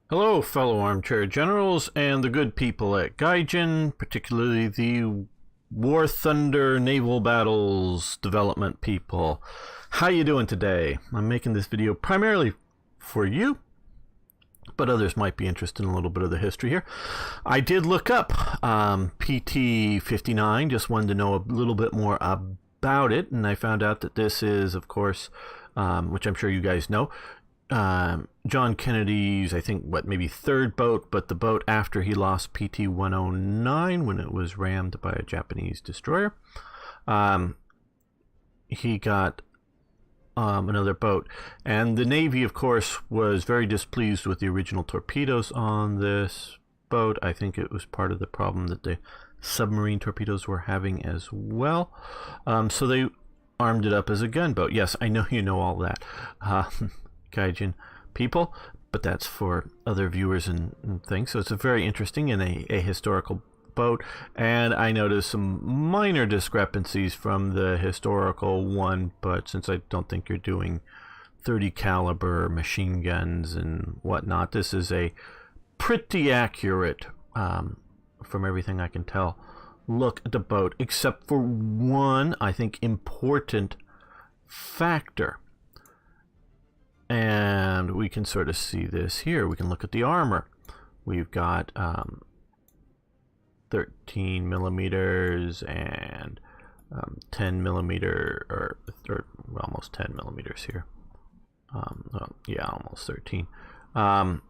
Hello, fellow armchair generals and the good people at Gaijin, particularly the War Thunder Naval Battles development people. How you doing today? I'm making this video primarily for you, but others might be interested in a little bit of the history here. I did look up PT-59, just wanted to know a little bit more about it, and I found out that this is, of course, which I'm sure you guys know, John Kennedy's, I think, maybe third boat, but the boat after he lost PT-109 when it was rammed by a Japanese destroyer. He got another boat, and the Navy, of course, was very displeased with the original torpedoes on this boat. I think it was part of the problem that the submarine torpedoes were having as well. So they armed it up as a gunboat. Yes, I know you know all that. Gaijin people, but that's for other viewers and things. So it's a very interesting and a historical boat, and I noticed some minor discrepancies from the historical one, but since I don't think you're doing 30 caliber machine guns and whatnot, this is a pretty accurate, from everything I can tell, look at the boat, except for one, I think, important factor. And we can sort of see this here. We can look at the armor. We've got 13 millimeters and 10 millimeter, or almost 10 millimeters here. Well, yeah, almost 13. And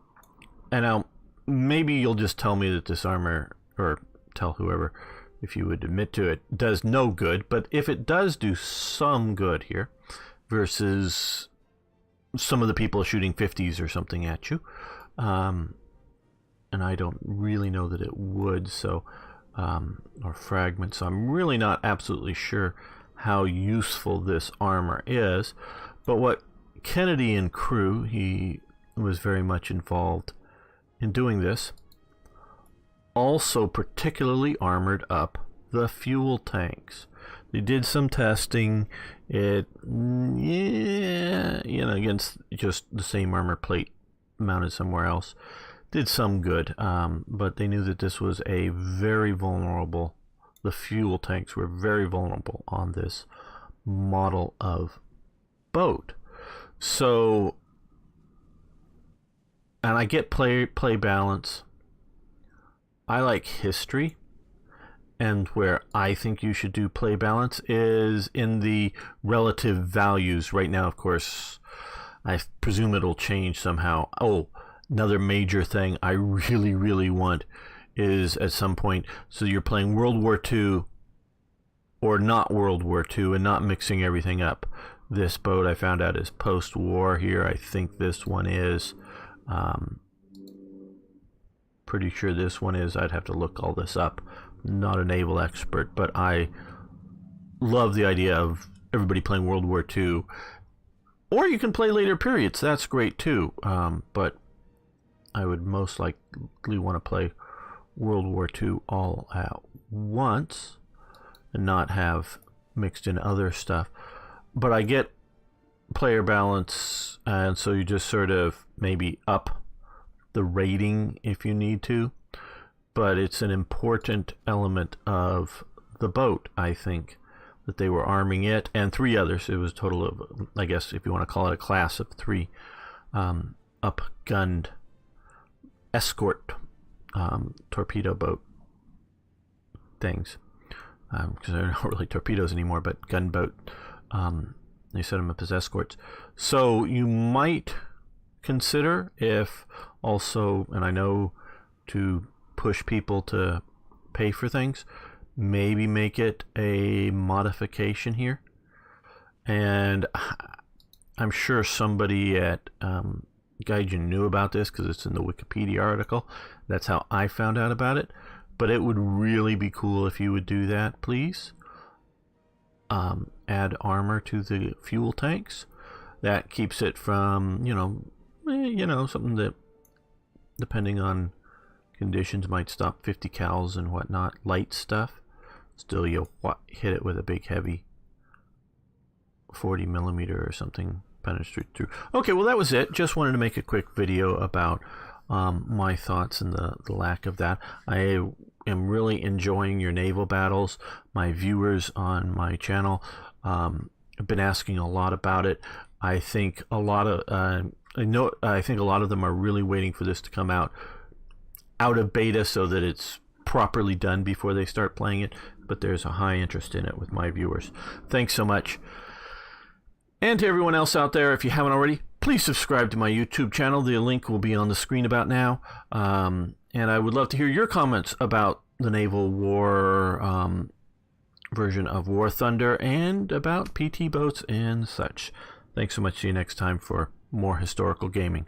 now maybe you'll just tell me that this armor, or tell whoever, if you would admit to it, does no good. But if it does do some good here versus some of the people shooting 50s or something at you, and I don't really know that it would, so or fragments, so I'm really not absolutely sure how useful this armor is. But what Kennedy and crew, he was very much involved in doing this, also particularly armored up the fuel tanks. They did some testing. Against just the same armor plate mounted somewhere else, did some good, but they knew that this was a very vulnerable, the fuel tanks were very vulnerable on this model of boat. So, and I get play balance. I like history. And where I think you should do play balance is in the relative values. Right now, of course, I presume it'll change somehow. Oh, another major thing I really, really want is at some point, so you're playing World War II or not World War II and not mixing everything up. This boat I found out is post-war here. I think this one is. Pretty sure this one is. I'd have to look all this up. Not a naval expert, but I love the idea of everybody playing World War II, or you can play later periods. That's great too, but I would most likely want to play World War II all at once and not have mixed in other stuff. But I get player balance, and so you just sort of maybe up the rating if you need to. But it's an important element of the boat, I think, that they were arming it and three others. It was a total of, I guess, if you want to call it a class of three up-gunned escort torpedo boat things. Because they're not really torpedoes anymore, but gunboat. They set them up as escorts. So you might consider, if also, and I know to push people to pay for things, maybe make it a modification here. And I'm sure somebody at Gaijin knew about this because it's in the Wikipedia article. That's how I found out about it. But it would really be cool if you would do that, please. Add armor to the fuel tanks. That keeps it from, something that, depending on conditions, might stop 50 cals and whatnot, light stuff. Still, you'll hit it with a big heavy 40 millimeter or something, penetrate through. Okay, well that was it. Just wanted to make a quick video about my thoughts and the lack of that. I am really enjoying your naval battles. My viewers on my channel have been asking a lot about it. I think a lot of I think a lot of them are really waiting for this to come out of beta so that it's properly done before they start playing it. But there's a high interest in it with my viewers. Thanks so much. And to everyone else out there, if you haven't already, please subscribe to my YouTube channel. The link will be on the screen about now. And I would love to hear your comments about the Naval War version of War Thunder and about PT boats and such. Thanks so much. See you next time for more historical gaming.